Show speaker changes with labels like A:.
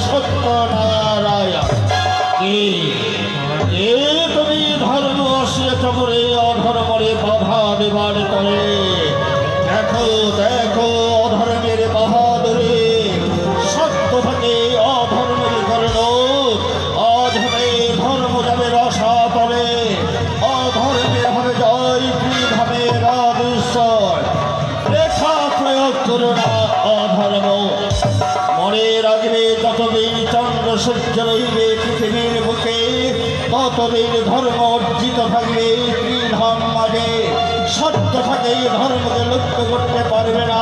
A: সত্যনারায়ণ। কি এ তুমি ধর্ম আসিয়াছ বলে অধর্মরে বাধা দেবার তরে। দেখো দেখো অধর্মের বাহাদুরে, সত্য থেকে অধর্মের কর্ণ। অধর্মে ধর্ম যাবে রসাতলে, অধর্মের হবে জয় কৃত হবে রাজেশ্বর। রেখা প্রয়োগ করো না অধর্ম। মনে রাখবে যতদিন চন্দ্র সূর্য রইবে পৃথিবীর বুকে, ততদিন ধর্ম অর্জিত থাকবে ত্রিধাম মাঝে। সত্য থাকে ধর্মকে লক্ষ্য করতে পারবে না।